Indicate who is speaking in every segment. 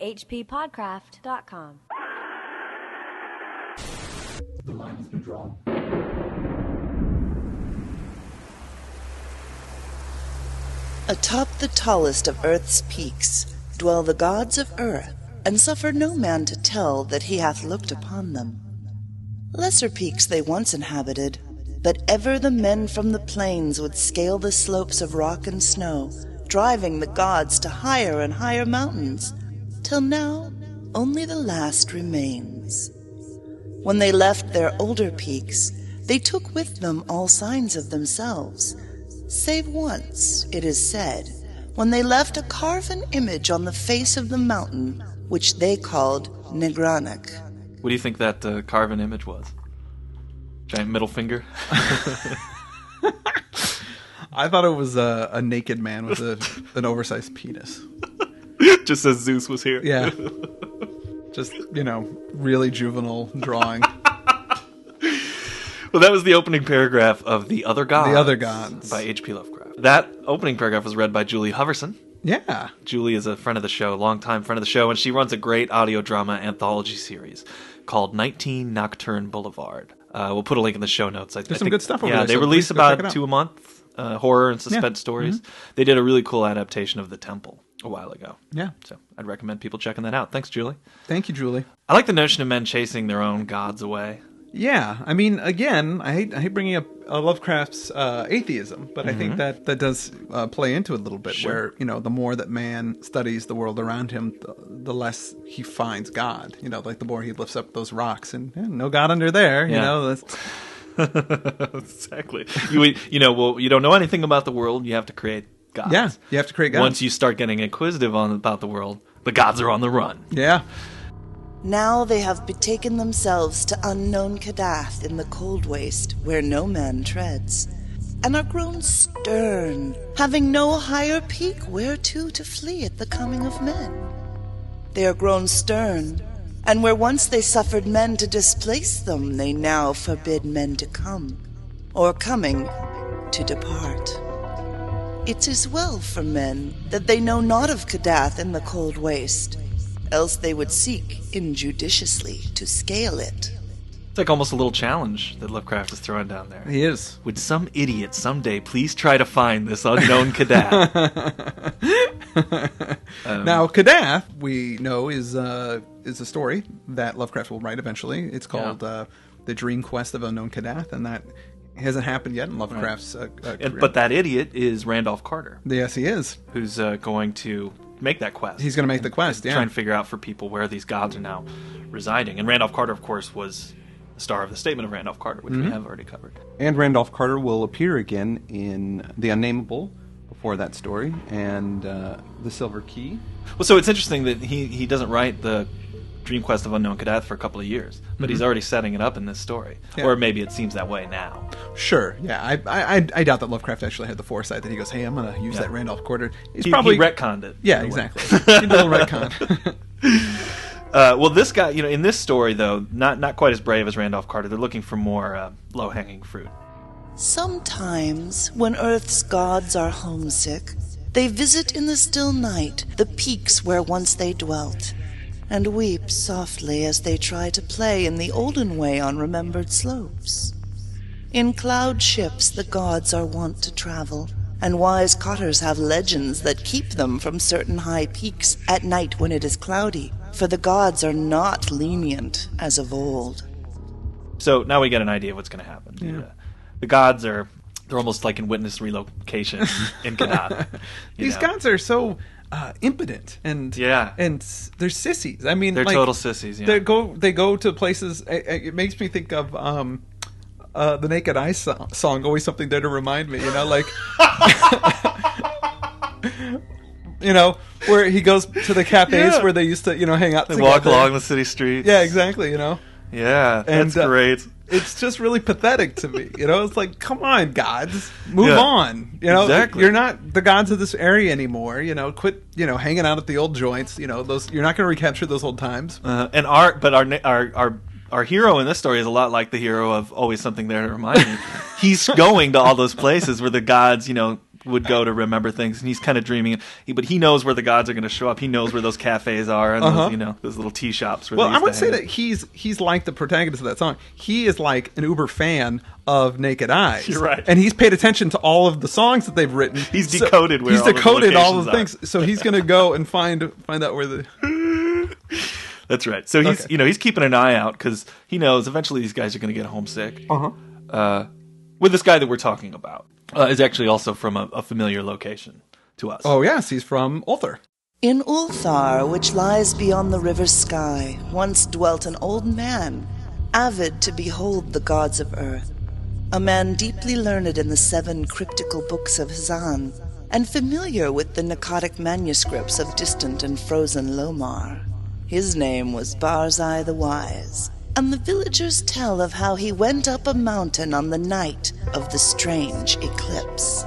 Speaker 1: hppodcraft.com.
Speaker 2: The line has been drawn.
Speaker 3: Atop the tallest of earth's peaks dwell the gods of earth, and suffer no man to tell that he hath looked upon them. Lesser peaks they once inhabited, but ever the men from the plains would scale the slopes of rock and snow, driving the gods to higher and higher mountains, till now only the last remains. When they left their older peaks, they took with them all signs of themselves, save once, it is said, when they left a carven image on the face of the mountain, which they called Negranic.
Speaker 4: What do you think that carven image was? Giant middle finger?
Speaker 5: I thought it was a naked man with an oversized penis.
Speaker 4: Just as Zeus was here.
Speaker 5: Yeah. Just, really juvenile drawing.
Speaker 4: Well, that was the opening paragraph of The Other Gods.
Speaker 5: The Other Gods.
Speaker 4: By H.P. Lovecraft. That opening paragraph was read by Julie Hoverson.
Speaker 5: Yeah.
Speaker 4: Julie is a friend of the show, longtime friend of the show, and she runs a great audio drama anthology series called 19 Nocturne Boulevard. We'll put a link in the show notes.
Speaker 5: There's some good stuff over there.
Speaker 4: Yeah, they release about 2 a month, horror and suspense stories. Mm-hmm. They did a really cool adaptation of The Temple a while ago.
Speaker 5: Yeah.
Speaker 4: So I'd recommend people checking that out. Thanks, Julie.
Speaker 5: Thank you, Julie.
Speaker 4: I like the notion of men chasing their own gods away.
Speaker 5: Yeah, I mean, again, I hate bringing up Lovecraft's atheism, but I think that does play into it a little bit,
Speaker 4: Sure.
Speaker 5: where, the more that man studies the world around him, the less he finds God. Like the more he lifts up those rocks and no God under there, that's...
Speaker 4: Exactly. You don't know anything about the world, you have to create gods.
Speaker 5: Yeah, you have to create gods.
Speaker 4: Once you start getting inquisitive about the world, the gods are on the run.
Speaker 5: Yeah.
Speaker 3: Now they have betaken themselves to unknown Kadath in the cold waste where no man treads, and are grown stern, having no higher peak whereto to flee at the coming of men. They are grown stern, and where once they suffered men to displace them, they now forbid men to come, or coming, to depart. It is well for men that they know not of Kadath in the cold waste, else they would seek injudiciously to scale it.
Speaker 4: It's like almost a little challenge that Lovecraft is throwing down there.
Speaker 5: He is.
Speaker 4: Would some idiot someday please try to find this unknown Kadath?
Speaker 5: Now, Kadath, we know, is a story that Lovecraft will write eventually. It's called The Dream Quest of Unknown Kadath, and that hasn't happened yet in Lovecraft's career.
Speaker 4: But that idiot is Randolph Carter.
Speaker 5: Yes, he is.
Speaker 4: Who's going to make that quest.
Speaker 5: He's going to make the quest,
Speaker 4: Try and figure out for people where these gods are now residing. And Randolph Carter, of course, was the star of the Statement of Randolph Carter, which we have already covered.
Speaker 6: And Randolph Carter will appear again in The Unnameable before that story, and The Silver Key.
Speaker 4: Well, so it's interesting that he doesn't write the Dream Quest of Unknown Kadath for a couple of years, but he's already setting it up in this story. Yeah. Or maybe it seems that way now.
Speaker 5: Sure, yeah. I doubt that Lovecraft actually had the foresight that he goes, hey, I'm going to use that Randolph Carter.
Speaker 4: He retconned it.
Speaker 5: Yeah, exactly. He did a little retcon.
Speaker 4: Well, this guy, in this story, though, not quite as brave as Randolph Carter. They're looking for more low-hanging fruit.
Speaker 3: Sometimes, when Earth's gods are homesick, they visit in the still night the peaks where once they dwelt, and weep softly as they try to play in the olden way on remembered slopes. In cloud ships the gods are wont to travel, and wise cotters have legends that keep them from certain high peaks at night when it is cloudy, for the gods are not lenient as of old.
Speaker 4: So now we get an idea of what's going to happen.
Speaker 5: Yeah.
Speaker 4: The gods they're almost like in Witness Relocation in Kadath.
Speaker 5: These gods are so impotent and they're sissies. I mean,
Speaker 4: they're total sissies. Yeah.
Speaker 5: They go to places. It makes me think of the Naked Eyes song. Always something there to remind me. Where he goes to the cafes where they used to hang out.
Speaker 4: They walk along the city streets.
Speaker 5: Yeah, exactly.
Speaker 4: Yeah, that's great.
Speaker 5: It's just really pathetic to me. It's like, come on, gods, move on.
Speaker 4: Exactly.
Speaker 5: You're not the gods of this area anymore. Quit. Hanging out at the old joints. Those you're not going to recapture those old times.
Speaker 4: And our hero in this story is a lot like the hero of Always Something There to Remind Me. He's going to all those places where the gods, would go to remember things, and he's kind of dreaming. But he knows where the gods are going to show up. He knows where those cafes are and those little tea shops. Where
Speaker 5: Well,
Speaker 4: they
Speaker 5: I
Speaker 4: used
Speaker 5: would
Speaker 4: to
Speaker 5: say
Speaker 4: hang.
Speaker 5: that he's like the protagonist of that song. He is like an uber fan of Naked Eyes.
Speaker 4: You're right.
Speaker 5: And he's paid attention to all of the songs that they've written.
Speaker 4: He's decoded where
Speaker 5: he's
Speaker 4: all the
Speaker 5: decoded all
Speaker 4: locations
Speaker 5: the
Speaker 4: are.
Speaker 5: things. So he's going to go and find out where the.
Speaker 4: That's right. So he's
Speaker 5: Okay.
Speaker 4: he's keeping an eye out because he knows eventually these guys are going to get homesick. With this guy that we're talking about is actually also from a familiar location to us.
Speaker 5: Oh yes, he's from Ulthar.
Speaker 3: In Ulthar, which lies beyond the river's sky, once dwelt an old man, avid to behold the gods of earth. A man deeply learned in the 7 cryptical books of Hazan, and familiar with the Nakadic manuscripts of distant and frozen Lomar. His name was Barzai the Wise, and the villagers tell of how he went up a mountain on the night of the strange eclipse.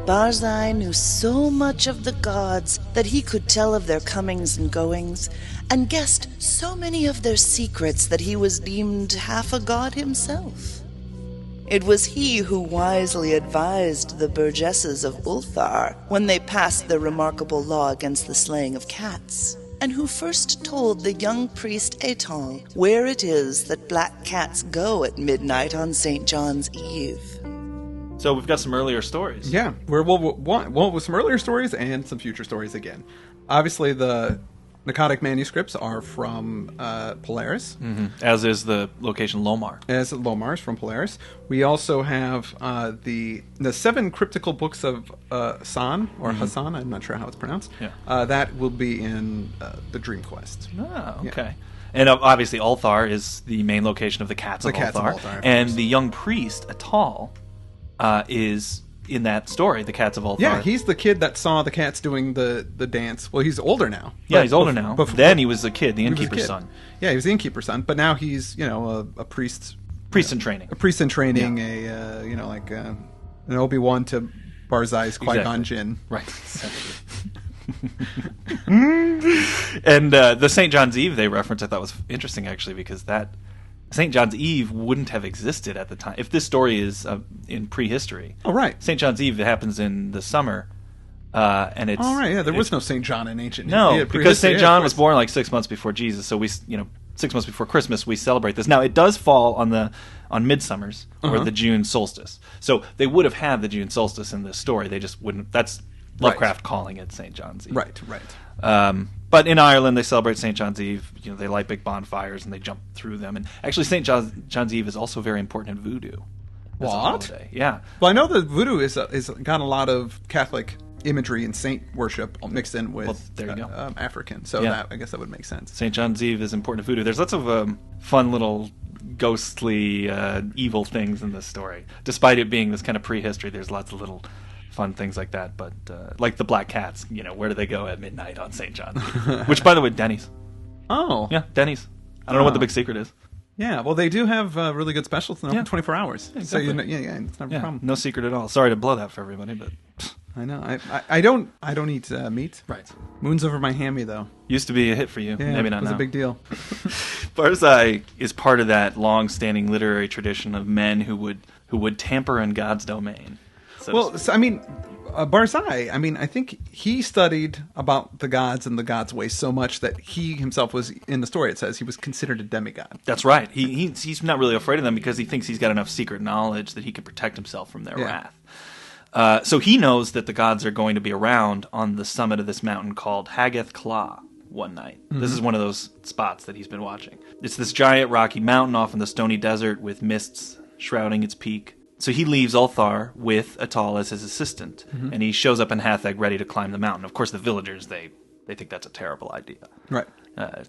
Speaker 3: Barzai knew so much of the gods that he could tell of their comings and goings, and guessed so many of their secrets that he was deemed half a god himself. It was he who wisely advised the burgesses of Ulthar when they passed their remarkable law against the slaying of cats, and who first told the young priest Etong where it is that black cats go at midnight on St. John's Eve.
Speaker 4: So we've got some earlier stories.
Speaker 5: Yeah, with some earlier stories and some future stories again. Obviously, the Nakadic manuscripts are from Polaris,
Speaker 4: As is the location Lomar.
Speaker 5: as Lomar's from Polaris. We also have the 7 cryptical books of San, or Hassan, I'm not sure how it's pronounced.
Speaker 4: Yeah.
Speaker 5: That will be in the Dream Quest.
Speaker 4: Oh, okay. And obviously Ulthar is the main location of the Cats of
Speaker 5: Cats of
Speaker 4: Ulthar.
Speaker 5: Ulthar, of
Speaker 4: And
Speaker 5: course.
Speaker 4: the young priest, Atal, is in that story, the Cats of Ulthar.
Speaker 5: Yeah, he's the kid that saw the cats doing the dance. Well, he's older now.
Speaker 4: Yeah,
Speaker 5: But
Speaker 4: he's older now. Then he was a kid, the
Speaker 5: he was a
Speaker 4: innkeeper's
Speaker 5: kid.
Speaker 4: son.
Speaker 5: Yeah, he was the innkeeper's son, but now he's a priest.
Speaker 4: Priest in training.
Speaker 5: A priest in training, an Obi-Wan to Barzai's Qui-Gon
Speaker 4: Exactly.
Speaker 5: Jinn.
Speaker 4: Right. And the St. John's Eve they reference I thought was interesting, actually, because that St. John's Eve wouldn't have existed at the time. If this story is in prehistory.
Speaker 5: Oh, right.
Speaker 4: St. John's Eve happens in the summer, and it's...
Speaker 5: All right, yeah, there was no St. John in ancient
Speaker 4: No,
Speaker 5: yeah,
Speaker 4: because
Speaker 5: prehistory,
Speaker 4: St.
Speaker 5: yeah,
Speaker 4: John
Speaker 5: of
Speaker 4: was
Speaker 5: course.
Speaker 4: born like 6 months before Jesus, so 6 months before Christmas we celebrate this. Now it does fall on Midsummer's or the June solstice, so they would have had the June solstice in this story. They just wouldn't. That's Lovecraft calling it St. John's Eve.
Speaker 5: Right, right.
Speaker 4: But in Ireland they celebrate St. John's Eve. They light big bonfires and they jump through them. And actually, St. John's Eve is also very important in voodoo. as a
Speaker 5: What?
Speaker 4: holiday. Yeah.
Speaker 5: Well, I know that voodoo is got a lot of Catholic imagery and saint worship mixed in with
Speaker 4: Well, there you go.
Speaker 5: African, so
Speaker 4: Yeah.
Speaker 5: I guess that would make sense.
Speaker 4: St. John's Eve is important to voodoo. There's lots of fun little ghostly evil things in this story. Despite it being this kind of prehistory, there's lots of little fun things like that. But like the black cats, where do they go at midnight on St. John's Eve? Which, by the way, Denny's.
Speaker 5: Oh,
Speaker 4: Yeah, Denny's. I don't know what the big secret is.
Speaker 5: yeah. Well, they do have really good specials and open
Speaker 4: Yeah.
Speaker 5: 24 hours.
Speaker 4: Yeah,
Speaker 5: So
Speaker 4: exactly.
Speaker 5: it's never a
Speaker 4: Yeah,
Speaker 5: problem.
Speaker 4: no secret at all. Sorry to blow that for everybody, but
Speaker 5: I know. I don't eat meat.
Speaker 4: right.
Speaker 5: Moon's over my hammy though.
Speaker 4: Used to be a hit for you.
Speaker 5: Yeah,
Speaker 4: Maybe
Speaker 5: it
Speaker 4: not
Speaker 5: was
Speaker 4: now.
Speaker 5: a big deal.
Speaker 4: Barzai is part of that long-standing literary tradition of men who would tamper in God's domain. So to
Speaker 5: Well,
Speaker 4: speak.
Speaker 5: so, I mean, Barzai, I think he studied about the gods and the gods' ways so much that he himself was, in the story it says, he was considered a demigod.
Speaker 4: That's right. He's not really afraid of them because he thinks he's got enough secret knowledge that he can protect himself from their
Speaker 5: Yeah.
Speaker 4: wrath. So he knows that the gods are going to be around on the summit of this mountain called Hagath Kla one night. This is one of those spots that he's been watching. It's this giant rocky mountain off in the stony desert with mists shrouding its peak. So he leaves Ulthar with Atal as his assistant, and he shows up in Hatheg ready to climb the mountain. Of course, the villagers, they think that's a terrible idea.
Speaker 5: Right.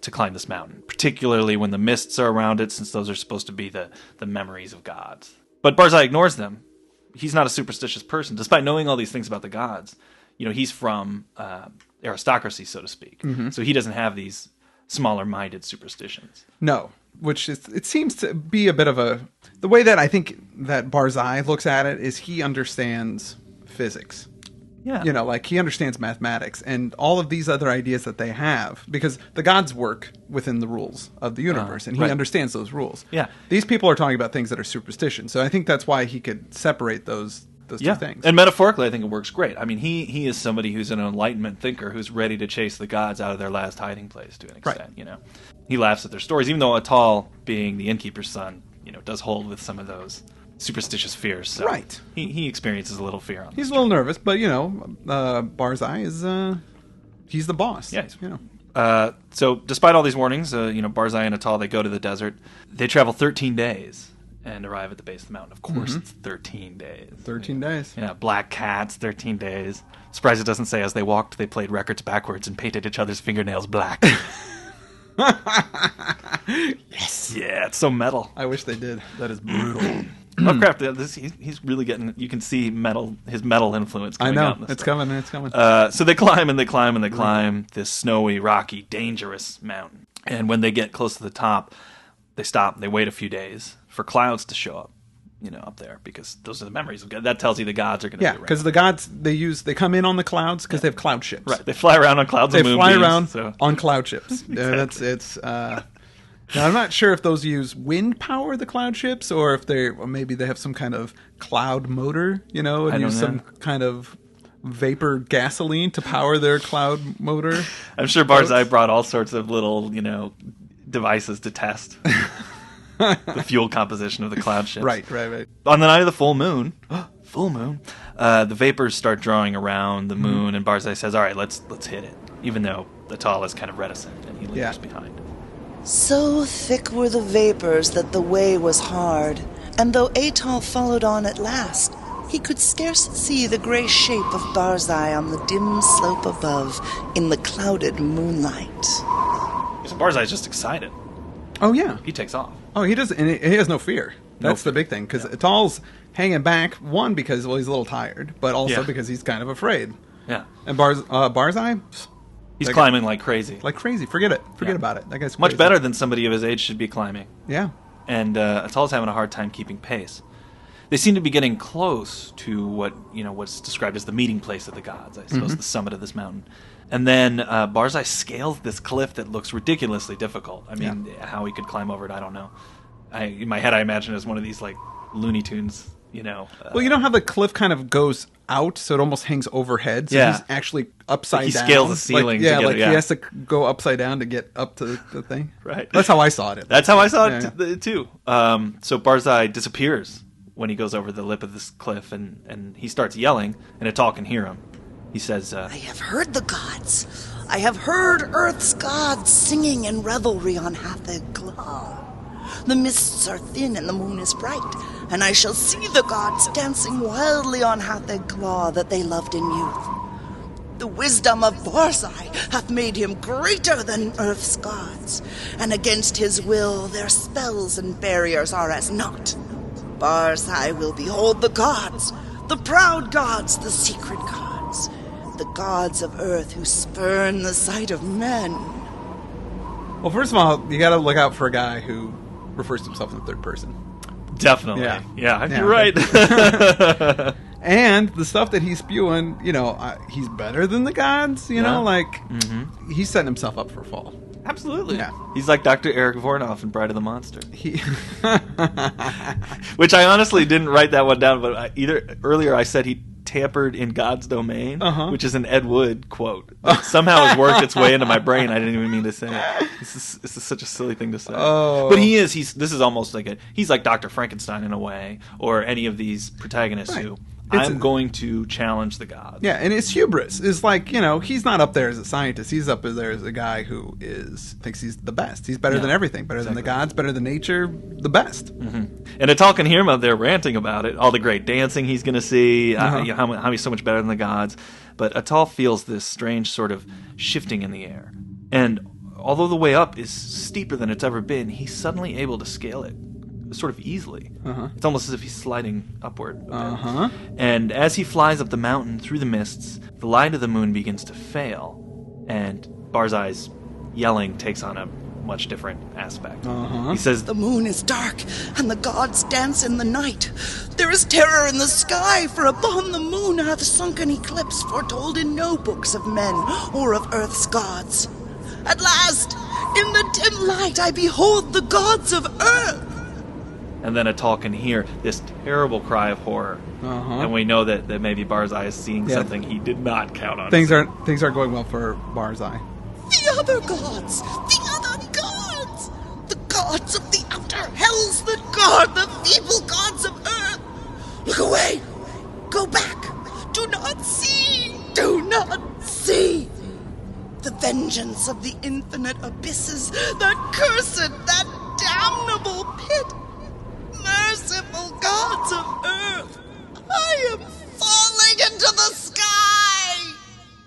Speaker 4: To climb this mountain, particularly when the mists are around it, since those are supposed to be the memories of gods. But Barzai ignores them. He's not a superstitious person, despite knowing all these things about the gods. He's from aristocracy, so to speak. So he doesn't have these smaller-minded superstitions.
Speaker 5: No, which is, it seems to be a bit of the way that I think that Barzai looks at it is he understands physics.
Speaker 4: Yeah.
Speaker 5: Like he understands mathematics and all of these other ideas that they have because the gods work within the rules of the universe and he
Speaker 4: right.
Speaker 5: understands those rules.
Speaker 4: Yeah.
Speaker 5: These people are talking about things that are superstition. So I think that's why he could separate those those two things.
Speaker 4: And metaphorically, I think it works great. I mean, he is somebody who's an enlightenment thinker who's ready to chase the gods out of their last hiding place to an extent.
Speaker 5: Right.
Speaker 4: He laughs at their stories, even though Atal, being the innkeeper's son, does hold with some of those superstitious fears. So
Speaker 5: Right.
Speaker 4: He experiences a little fear on.
Speaker 5: He's a little nervous, but Barzai is he's the boss.
Speaker 4: Yeah,
Speaker 5: he's.
Speaker 4: So despite all these warnings, Barzai and Atal, they go to the desert. They travel 13 days and arrive at the base of the mountain. Of course, it's 13 days.
Speaker 5: 13 days.
Speaker 4: Yeah, black cats, 13 days. Surprised it doesn't say as they walked, they played records backwards and painted each other's fingernails black.
Speaker 5: Yes.
Speaker 4: Yeah, it's so metal.
Speaker 5: I wish they did. That is brutal.
Speaker 4: Lovecraft, he's really getting. You can see his metal influence.
Speaker 5: I
Speaker 4: Coming
Speaker 5: know.
Speaker 4: out in this
Speaker 5: It's
Speaker 4: stuff.
Speaker 5: coming. It's coming.
Speaker 4: So they climb and they climb and they climb this snowy, rocky, dangerous mountain. And when they get close to the top, they stop. They wait a few days for clouds to show up, up there, because those are the memories of God. That tells you the gods are going to
Speaker 5: Yeah,
Speaker 4: be around.
Speaker 5: because the gods they come in on the clouds because they have cloud ships.
Speaker 4: Right, they fly around on clouds
Speaker 5: They
Speaker 4: of
Speaker 5: fly
Speaker 4: moonbeams,
Speaker 5: around
Speaker 4: so.
Speaker 5: on cloud ships. Now, I'm not sure if those use wind power, the cloud ships, or if maybe they have some kind of cloud motor, and
Speaker 4: don't
Speaker 5: use some
Speaker 4: know.
Speaker 5: kind of vapor gasoline to power their cloud motor.
Speaker 4: I'm sure Barzai brought all sorts of little, devices to test the fuel composition of the cloud ships.
Speaker 5: Right.
Speaker 4: On the night of the full moon, the vapors start drawing around the moon, and Barzai says, "All right, let's hit it." Even though Atal is kind of reticent and he lingers behind.
Speaker 3: So thick were the vapors that the way was hard, and though Atal followed on at last, he could scarce see the grey shape of Barzai on the dim slope above in the clouded moonlight.
Speaker 4: So Barzai's just excited.
Speaker 5: Oh yeah.
Speaker 4: He takes off.
Speaker 5: Oh, he does, and he has no fear. That's
Speaker 4: fear.
Speaker 5: the big thing, because Atal's hanging back. One, because he's a little tired, but also because he's kind of afraid.
Speaker 4: Yeah.
Speaker 5: And Barzai,
Speaker 4: He's climbing like crazy.
Speaker 5: like crazy. Forget it. Forget
Speaker 4: Yeah.
Speaker 5: about it. That guy's
Speaker 4: Much
Speaker 5: crazy.
Speaker 4: better than somebody of his age should be climbing.
Speaker 5: Yeah.
Speaker 4: And Atal's having a hard time keeping pace. They seem to be getting close to what's described as the meeting place of the gods, I suppose, the summit of this mountain. And then Barzai scales this cliff that looks ridiculously difficult. I mean, how he could climb over it, I don't know. In my head, I imagine it as one of these, like, Looney Tunes,
Speaker 5: Well, you know how the cliff kind of goes out, so it almost hangs overhead. So he's actually upside
Speaker 4: Like he
Speaker 5: down.
Speaker 4: scales the ceiling to get it,
Speaker 5: he has to go upside down to get up to the thing.
Speaker 4: Right.
Speaker 5: That's how I saw it.
Speaker 4: That's how I saw it
Speaker 5: Yeah.
Speaker 4: too. So Barzai disappears when he goes over the lip of this cliff, and he starts yelling, and Atal can hear him. He says,
Speaker 3: I have heard the gods. I have heard Earth's gods singing in revelry on Hatheg Claw. The mists are thin and the moon is bright, and I shall see the gods dancing wildly on Hatheg Claw that they loved in youth. The wisdom of Barzai hath made him greater than Earth's gods, and against his will their spells and barriers are as naught. Barzai will behold the gods, the proud gods, the secret gods, the gods of Earth who spurn the sight of men.
Speaker 5: Well, first of all, you got to look out for a guy who refers to himself in the third person.
Speaker 4: definitely.
Speaker 5: Yeah.
Speaker 4: Yeah,
Speaker 5: Yeah.
Speaker 4: you're right.
Speaker 5: And the stuff that he's spewing, he's better than the gods, he's setting himself up for a fall.
Speaker 4: Absolutely.
Speaker 5: Yeah.
Speaker 4: He's like Dr. Eric Vornoff in Bride of the Monster.
Speaker 5: He
Speaker 4: Which I honestly didn't write that one down, but earlier I said he tampered in God's domain, which is an Ed Wood quote. That somehow has worked its way into my brain. I didn't even mean to say it. This is such a silly thing to say.
Speaker 5: Oh.
Speaker 4: But this is almost like he's like Dr. Frankenstein in a way, or any of these protagonists
Speaker 5: Right.
Speaker 4: who
Speaker 5: It's
Speaker 4: I'm
Speaker 5: a-
Speaker 4: going to challenge the gods.
Speaker 5: Yeah, and it's hubris. It's like, he's not up there as a scientist. He's up there as a guy who thinks he's the best. He's better
Speaker 4: Yeah,
Speaker 5: than everything. Better than the gods, better than nature, the best.
Speaker 4: And Atal can hear him out there ranting about it, all the great dancing he's going to see, how he's so much better than the gods. But Atal feels this strange sort of shifting in the air. And although the way up is steeper than it's ever been, he's suddenly able to scale it sort of easily. It's almost as if he's sliding upward a bit. And as he flies up the mountain through the mists, the light of the moon begins to fail, and Barzai's yelling takes on a much different aspect. He says,
Speaker 3: The moon is dark, and the gods dance in the night. There is terror in the sky, for upon the moon hath sunk an eclipse foretold in no books of men or of earth's gods. At last, in the dim light, I behold the gods of earth.
Speaker 4: And then Atal can hear this terrible cry of horror. And we know that maybe Barzai is seeing something he did not count on.
Speaker 5: Things aren't going well for Barzai.
Speaker 3: The other gods! The other gods! The gods of the outer hells that guard the feeble gods of earth! Look away! Go back! Do not see! Do not see! The vengeance of the infinite abysses, that cursed, that damnable pit! Merciful gods of earth! I am falling into the sky!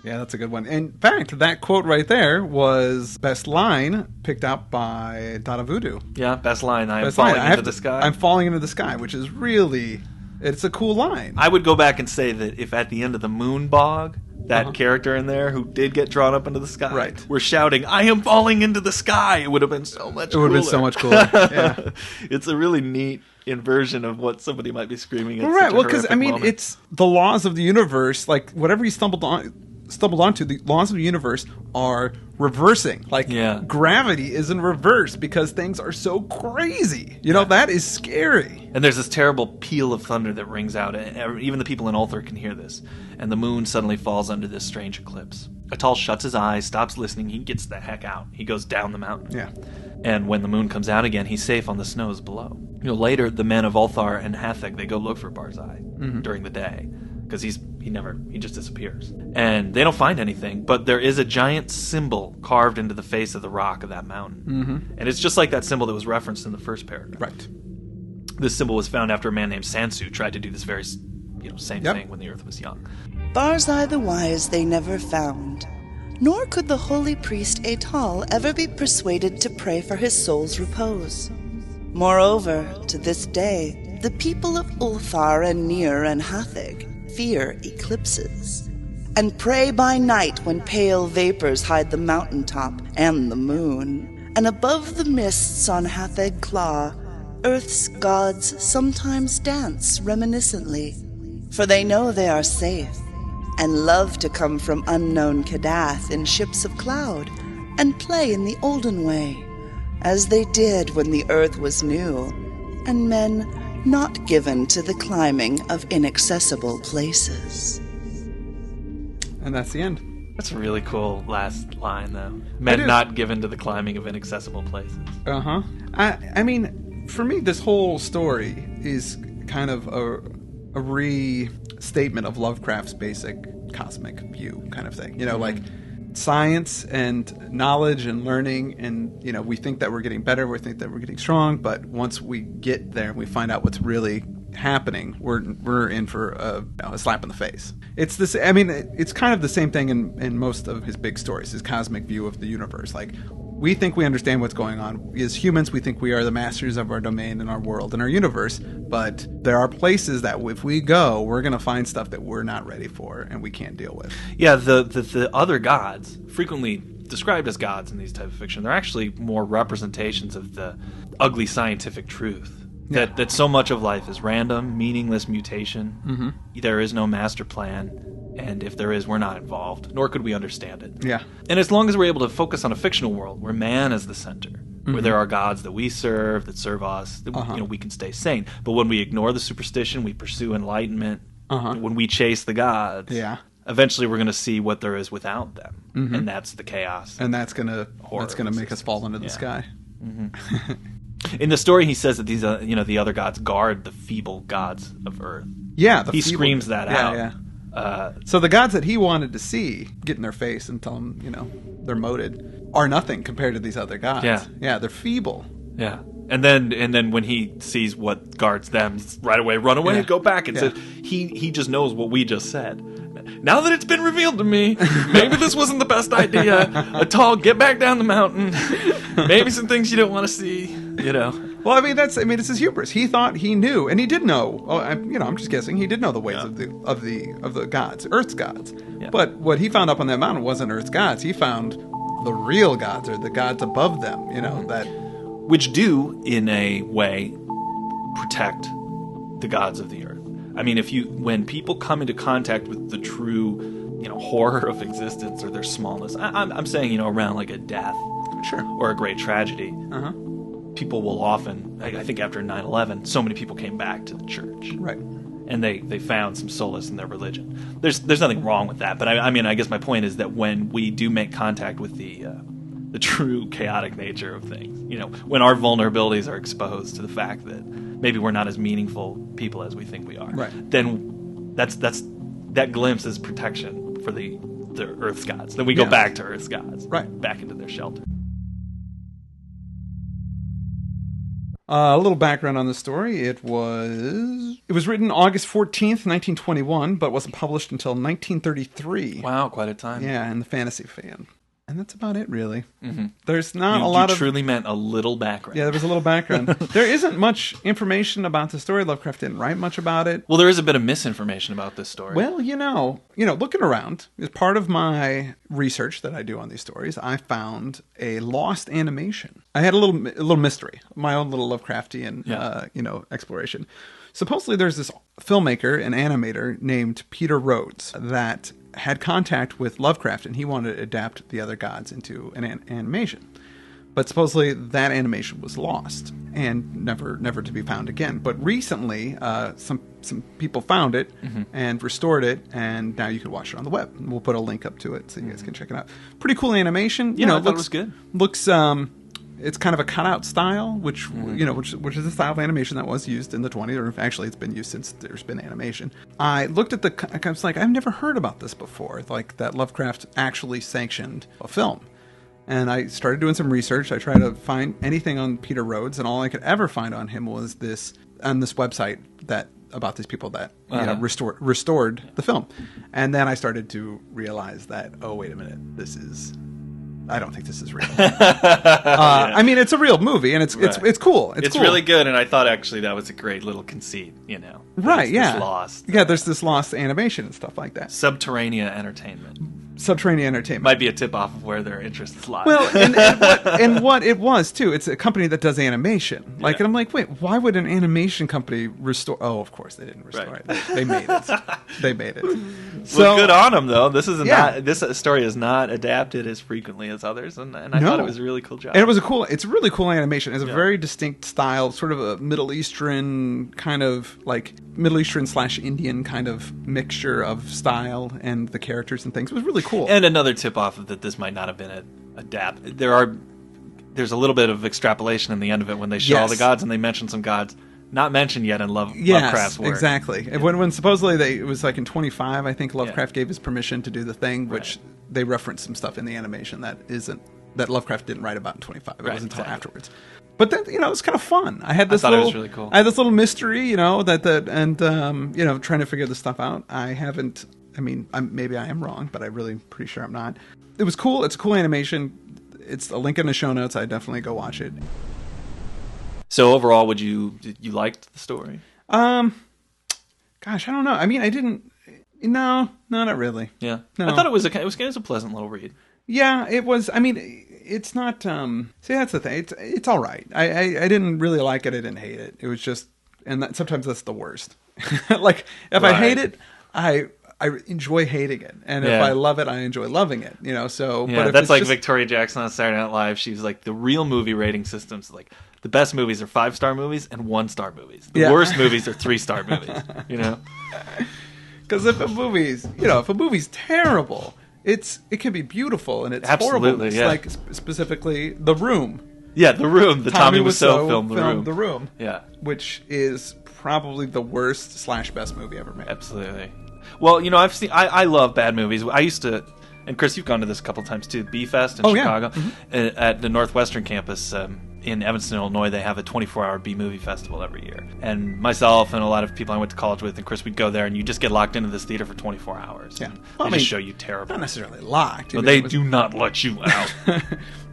Speaker 5: Yeah, that's a good one. In fact, that quote right there was best line picked out by Dada Voodoo.
Speaker 4: Yeah, best line. I am
Speaker 5: Best
Speaker 4: falling
Speaker 5: line.
Speaker 4: into the sky.
Speaker 5: I'm falling into the sky, which is really, it's a cool line.
Speaker 4: I would go back and say that if at the end of the moon bog, that character in there who did get drawn up into the sky,
Speaker 5: Right.
Speaker 4: were shouting, "I am falling into the sky," it would have been so much
Speaker 5: It
Speaker 4: cooler.
Speaker 5: would have been so much cooler. Yeah.
Speaker 4: It's a really neat inversion of what somebody might be screaming at.
Speaker 5: Right.
Speaker 4: such a
Speaker 5: Well, because
Speaker 4: horrific
Speaker 5: I mean,
Speaker 4: moment.
Speaker 5: it's the laws of the universe. Like whatever he stumbled onto, the laws of the universe are reversing. Like
Speaker 4: Yeah.
Speaker 5: gravity is in reverse because things are so crazy. You know, that is scary.
Speaker 4: And there's this terrible peal of thunder that rings out. And even the people in Ulthar can hear this. And the moon suddenly falls under this strange eclipse. Atal shuts his eyes, stops listening. He gets the heck out. He goes down the mountain.
Speaker 5: Yeah.
Speaker 4: And when the moon comes out again, he's safe on the snows below. You know, later, the men of Ulthar and Hatheg, they go look for Barzai during the day. Because he just disappears. And they don't find anything, but there is a giant symbol carved into the face of the rock of that mountain. And it's just like that symbol that was referenced in the first paragraph.
Speaker 5: Right.
Speaker 4: This symbol was found after a man named Sansu tried to do this very, same
Speaker 5: Yep.
Speaker 4: thing when the earth was young.
Speaker 3: Barzai the Wise they never found, nor could the holy priest Atal ever be persuaded to pray for his soul's repose. Moreover, to this day, the people of Ulthar and Nir and Hatheg fear eclipses, and pray by night when pale vapors hide the mountaintop and the moon, and above the mists on Hatheg Claw, Earth's gods sometimes dance reminiscently, for they know they are safe, and love to come from unknown Kadath in ships of cloud, and play in the olden way, as they did when the earth was new, and men not given to the climbing of inaccessible places.
Speaker 5: And that's the end.
Speaker 4: That's a really cool last line, though.
Speaker 5: It
Speaker 4: Men
Speaker 5: is.
Speaker 4: not given to the climbing of inaccessible places.
Speaker 5: Uh-huh. I mean, for me, this whole story is kind of a restatement of Lovecraft's basic cosmic view kind of thing. You know, like science and knowledge and learning, and, you know, we think that we're getting better, we think that we're getting strong, but once we get there and we find out what's really happening, we're in for a slap in the face. It's this. I mean, it's kind of the same thing in most of his big stories, his cosmic view of the universe. Like, we think we understand what's going on. As humans, we think we are the masters of our domain and our world and our universe, but there are places that if we go, we're going to find stuff that we're not ready for and we can't deal with.
Speaker 4: Yeah, the other gods, frequently described as gods in these type of fiction, they're actually more representations of the ugly scientific truth. That so much of life is random, meaningless mutation. Mm-hmm. There is no master plan, and if there is, we're not involved, nor could we understand it.
Speaker 5: Yeah.
Speaker 4: And as long as we're able to focus on a fictional world where man is the center, where there are gods that we serve, that serve us, that we can stay sane. But when we ignore the superstition, we pursue enlightenment, when we chase the gods, eventually we're going to see what there is without them, and that's the chaos.
Speaker 5: And that's gonna
Speaker 4: Horror
Speaker 5: make us fall into the sky.
Speaker 4: In the story, he says that these, the other gods guard the feeble gods of Earth.
Speaker 5: Yeah,
Speaker 4: He screams that out.
Speaker 5: Yeah. So the gods that he wanted to see get in their face and tell them, they're moted, are nothing compared to these other gods. Yeah, they're feeble.
Speaker 4: Yeah. And then when he sees what guards them, right away, run away, go back. And says he just knows what we just said. Now that it's been revealed to me, maybe this wasn't the best idea. Atal, get back down the mountain. Maybe some things you don't want to see.
Speaker 5: Well, I mean, it's his hubris. He thought he knew, and he did know. I'm just guessing. He did know the ways of the gods, Earth's gods. Yeah. But what he found up on that mountain wasn't Earth's gods. He found the real gods, or the gods above them.
Speaker 4: Which do, in a way, protect the gods of the earth. I mean, when people come into contact with the true, horror of existence or their smallness, I'm saying, around like a death,
Speaker 5: sure,
Speaker 4: or a great tragedy, people will often, I think after 9/11, so many people came back to the church.
Speaker 5: Right.
Speaker 4: And they found some solace in their religion. There's nothing wrong with that, but I mean, I guess my point is that when we do make contact with the true chaotic nature of things, when our vulnerabilities are exposed to the fact that maybe we're not as meaningful people as we think we are,
Speaker 5: Right.
Speaker 4: then that glimpse is protection for the Earth's gods. Then we go
Speaker 5: Yeah.
Speaker 4: back to Earth's gods,
Speaker 5: Right.
Speaker 4: back into their shelter.
Speaker 5: A little background on the story. It was written August 14th, 1921, but wasn't published until 1933.
Speaker 4: Wow, quite a time.
Speaker 5: Yeah, in the Fantasy Fan. And that's about it, really.
Speaker 4: Mm-hmm.
Speaker 5: There's not
Speaker 4: You
Speaker 5: a lot of...
Speaker 4: truly meant a little background.
Speaker 5: Yeah, there was a little background. There isn't much information about the story. Lovecraft didn't write much about it.
Speaker 4: Well, there is a bit of misinformation about this story.
Speaker 5: Well, looking around, as part of my research that I do on these stories, I found a lost animation. I had a little mystery, my own little Lovecraftian, exploration. Supposedly, there's this filmmaker and animator named Peter Rhodes that had contact with Lovecraft, and he wanted to adapt The Other Gods into an animation. But supposedly that animation was lost and never to be found again. But recently, some people found it and restored it, and now you can watch it on the web. We'll put a link up to it so you guys can check it out. Pretty cool animation.
Speaker 4: Yeah, I thought it was good.
Speaker 5: Looks it's kind of a cutout style, which is a style of animation that was used in the 20s, or actually it's been used since there's been animation. I looked at I was like, I've never heard about this before, like that Lovecraft actually sanctioned a film. And I started doing some research. I tried to find anything on Peter Rhodes, and all I could ever find on him was this website about these people that restored the film. And then I started to realize that, oh, wait a minute, I don't think this is real. I mean, it's a real movie, and it's cool. It's cool.
Speaker 4: Really good, and I thought actually that was a great little conceit.
Speaker 5: Right? Yeah.
Speaker 4: This lost.
Speaker 5: Yeah, there's this lost animation and stuff like that.
Speaker 4: Subterranean entertainment
Speaker 5: Subterranean entertainment
Speaker 4: might be a tip off of where their interests lie.
Speaker 5: Well, and what it was too. It's a company that does animation. And I'm like, wait, why would an animation company restore? Oh, of course they didn't restore it. They made it. They made it.
Speaker 4: So good on them, though. This story is not adapted as frequently as others, and I thought it was a really cool job.
Speaker 5: And it's a really cool animation. It's a very distinct style, sort of a Middle Eastern kind of like Middle Eastern / Indian kind of mixture of style and the characters and things. It was really cool.
Speaker 4: And another tip off of that this might not have been adapt. There's a little bit of extrapolation in the end of it when they show all the gods and they mention some gods not mentioned yet in Lovecraft's work.
Speaker 5: Exactly.
Speaker 4: Yeah.
Speaker 5: When supposedly it was like in 25, I think Lovecraft gave his permission to do the thing, which they referenced some stuff in the animation that Lovecraft didn't write about in 25. It wasn't until afterwards. But then, it was kind of fun. I thought it was really cool. I had this little mystery, trying to figure this stuff out. Maybe I am wrong, but I'm really pretty sure I'm not. It was cool. It's a cool animation. It's a link in the show notes. I'd definitely go watch it.
Speaker 4: So overall, you liked the story?
Speaker 5: Gosh, I don't know. I mean, I didn't. No, not really.
Speaker 4: Yeah,
Speaker 5: no.
Speaker 4: I thought it was a pleasant little read.
Speaker 5: Yeah, it was. I mean, it's not. See, that's the thing. It's all right. I didn't really like it. I didn't hate it. It was just, and sometimes that's the worst. Like if I hate it, I enjoy hating it, and if I love it, I enjoy loving it. So
Speaker 4: yeah,
Speaker 5: but
Speaker 4: that's like Victoria Jackson on Saturday Night Live. She's like, the real movie rating system's like the best movies are 5-star movies and 1-star movies. The worst movies are 3-star movies.
Speaker 5: Because if a movie's terrible, it can be beautiful and it's horrible. It's like specifically The Room.
Speaker 4: Yeah, The Room. The Tommy Wiseau film,
Speaker 5: The Room.
Speaker 4: Yeah,
Speaker 5: which is probably the worst / best movie ever made.
Speaker 4: Absolutely. Well, I love bad movies. I used to, and Chris, you've gone to this a couple times too, B-Fest in Chicago. Yeah. At the Northwestern campus in Evanston, Illinois, they have a 24-hour B-movie festival every year. And myself and a lot of people I went to college with and Chris, we'd go there and you just get locked into this theater for 24 hours.
Speaker 5: Yeah.
Speaker 4: They just show you terrible.
Speaker 5: Not necessarily locked.
Speaker 4: No, they do not let you out.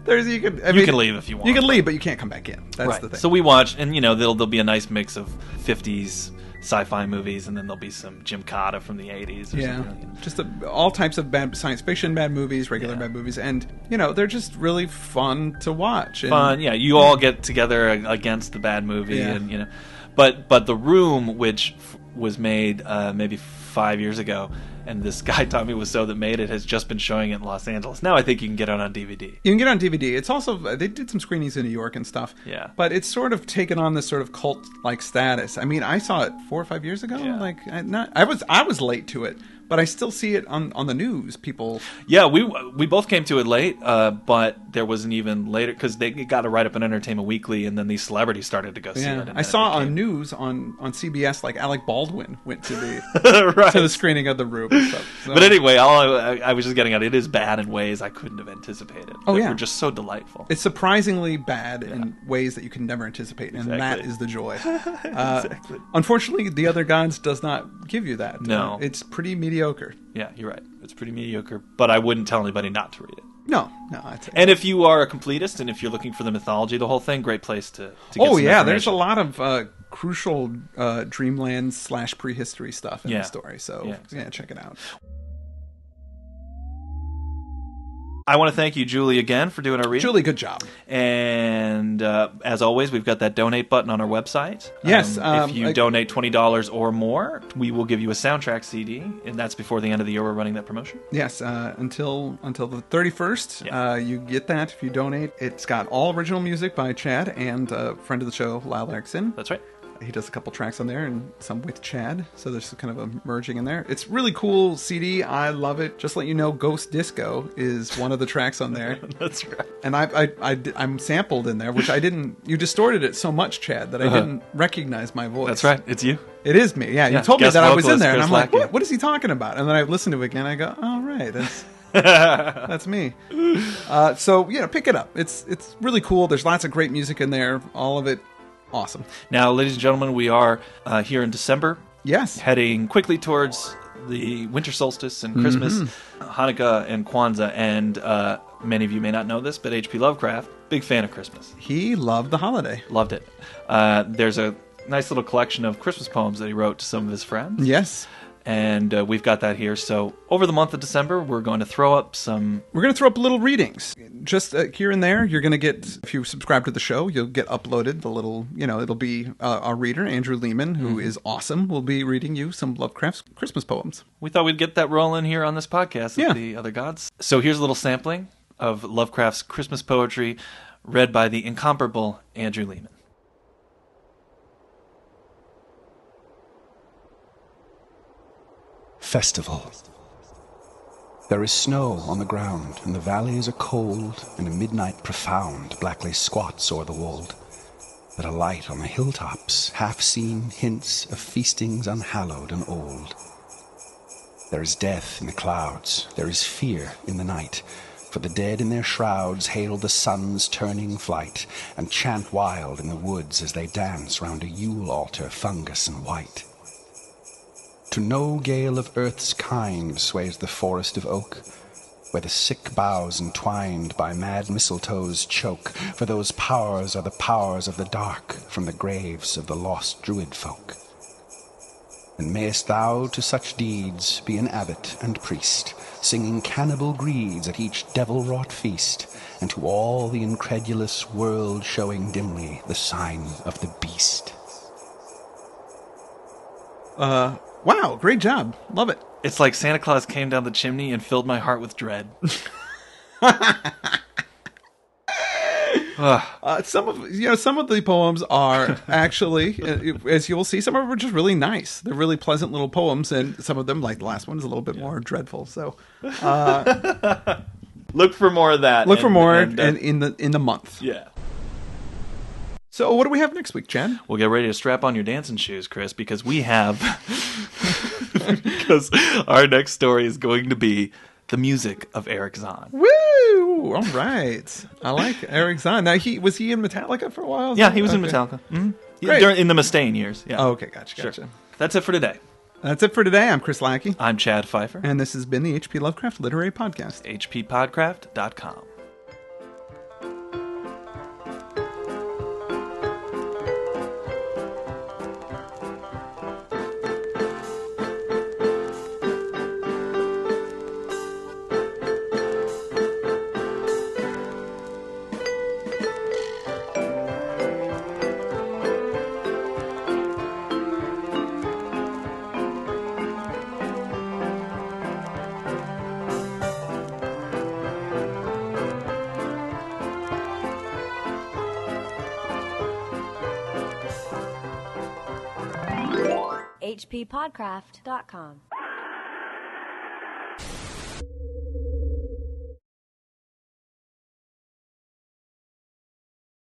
Speaker 5: You
Speaker 4: can leave if you want.
Speaker 5: You can leave, but you can't come back in. That's the thing.
Speaker 4: So we watch, and there'll be a nice mix of 50s sci-fi movies, and then there'll be some Jim Cotta from the 80s.
Speaker 5: Just all types of bad science fiction bad movies, regular bad movies, and they're just really fun to watch.
Speaker 4: You all get together against the bad movie, and but The Room, which was made maybe 5 years ago, and this guy Tommy Wiseau that made it has just been showing it in Los Angeles. Now I think you can get it on DVD.
Speaker 5: You can get it on DVD. It's also, they did some screenings in New York and stuff.
Speaker 4: Yeah.
Speaker 5: But it's sort of taken on this sort of cult-like status. I mean, I saw it 4 or 5 years ago.
Speaker 4: Yeah.
Speaker 5: Like, I was late to it, but I still see it on the news. People.
Speaker 4: Yeah, we both came to it late, but there was an even later because they got a write up in Entertainment Weekly, and then these celebrities started to go see it. And
Speaker 5: I
Speaker 4: then
Speaker 5: saw
Speaker 4: it became-
Speaker 5: on news on CBS, like Alec Baldwin went to the
Speaker 4: right.
Speaker 5: to the screening of The Room and stuff. So.
Speaker 4: But anyway, I was just getting at it is bad in ways I couldn't have anticipated.
Speaker 5: Oh,
Speaker 4: that
Speaker 5: yeah.
Speaker 4: were just so delightful.
Speaker 5: It's surprisingly bad in ways that you can never anticipate, and that
Speaker 4: Exactly.
Speaker 5: is the joy.
Speaker 4: Exactly.
Speaker 5: Unfortunately, The Other Gods does not give you that.
Speaker 4: No.
Speaker 5: It's pretty mediocre.
Speaker 4: Yeah, you're right. It's pretty mediocre, but I wouldn't tell anybody not to read it.
Speaker 5: No, that's it.
Speaker 4: And if you are a completist and if you're looking for the mythology, the whole thing, great place to get
Speaker 5: Oh
Speaker 4: some
Speaker 5: yeah, there's a
Speaker 4: information.
Speaker 5: lot of crucial dreamland / prehistory stuff in
Speaker 4: Yeah.
Speaker 5: the story. So
Speaker 4: Yeah,
Speaker 5: yeah,
Speaker 4: exactly.
Speaker 5: check it out.
Speaker 4: I want to thank you, Julie, again for doing our reading.
Speaker 5: Julie, good job.
Speaker 4: And as always, we've got that donate button on our website.
Speaker 5: Yes,
Speaker 4: if you donate $20 or more, we will give you a soundtrack CD, and that's before the end of the year. We're running that promotion.
Speaker 5: Yes, until the 31st,
Speaker 4: Yeah.
Speaker 5: you get that if you donate. It's got all original music by Chad and a friend of the show, Lyle Erickson.
Speaker 4: That's right.
Speaker 5: He does a couple tracks on there and some with Chad, so there's kind of a merging in there. It's really cool CD. I love it. Just to let you know, Ghost Disco is one of the tracks on there.
Speaker 4: That's right.
Speaker 5: And I'm sampled in there, which I didn't. You distorted it so much, Chad, that I didn't recognize my voice.
Speaker 4: That's right. It's you.
Speaker 5: It is me. Yeah, you
Speaker 4: Yeah,
Speaker 5: told me
Speaker 4: guest
Speaker 5: that I was in
Speaker 4: vocalist
Speaker 5: there, and
Speaker 4: Chris
Speaker 5: I'm like,
Speaker 4: Lackey.
Speaker 5: what is he talking about? And then I listened to it again. I go, oh right, that's me. So pick it up. It's really cool. There's lots of great music in there. All of it awesome.
Speaker 4: Now, ladies and gentlemen, we are here in December,
Speaker 5: Yes.
Speaker 4: heading quickly towards the winter solstice and Christmas, Hanukkah and Kwanzaa, and many of you may not know this, but H.P. Lovecraft, big fan of Christmas.
Speaker 5: He loved the holiday.
Speaker 4: Loved it. There's a nice little collection of Christmas poems that he wrote to some of his friends.
Speaker 5: Yes.
Speaker 4: And we've got that here. So over the month of December, we're going to throw up some...
Speaker 5: We're going to throw up little readings. Just here and there, you're going to get, if you subscribe to the show, you'll get uploaded the little, it'll be our reader, Andrew Lehman, who is awesome, will be reading you some Lovecraft's Christmas poems.
Speaker 4: We thought we'd get that rolling here on this podcast
Speaker 5: Yeah.
Speaker 4: of The Other Gods. So here's a little sampling of Lovecraft's Christmas poetry read by the incomparable Andrew Lehman.
Speaker 1: Festival. There is snow on the ground, and the valleys are cold, and a midnight profound blackly squats o'er the wold. But a light on the hilltops, half-seen hints of feastings unhallowed and old. There is death in the clouds, there is fear in the night, for the dead in their shrouds hail the sun's turning flight, and chant wild in the woods as they dance round a Yule altar, fungus and white. To no gale of earth's kind sways the forest of oak, where the sick boughs entwined by mad mistletoes choke, for those powers are the powers of the dark from the graves of the lost druid folk. And mayest thou to such deeds be an abbot and priest, singing cannibal greeds at each devil-wrought feast, and to all the incredulous world showing dimly the sign of the beast.
Speaker 5: Wow, great job. Love it.
Speaker 4: It's like Santa Claus came down the chimney and filled my heart with dread.
Speaker 5: Some of the poems are actually, as you will see, some of them are just really nice. They're really pleasant little poems, and some of them, like the last one, is a little bit more dreadful. So
Speaker 4: Look for more of that.
Speaker 5: look for more
Speaker 4: and,
Speaker 5: in the month.
Speaker 4: yeah.
Speaker 5: So what do we have next week, Chad?
Speaker 4: Well, get ready to strap on your dancing shoes, Chris, because we have... because our next story is going to be the music of Eric Zahn.
Speaker 5: Woo! All right, I like Eric Zahn. Now was he in Metallica for a while?
Speaker 4: Yeah, he was in
Speaker 5: Okay.
Speaker 4: Metallica. Mm-hmm.
Speaker 5: Great.
Speaker 4: In the Mustaine years. Yeah.
Speaker 5: Oh, okay, gotcha.
Speaker 4: Sure. That's it for today.
Speaker 5: That's it for today. I'm Chris Lackey,
Speaker 4: I'm Chad Pfeiffer.
Speaker 5: and this has been the H.P. Lovecraft Literary Podcast.
Speaker 4: hppodcraft.com.
Speaker 7: hppodcraft.com.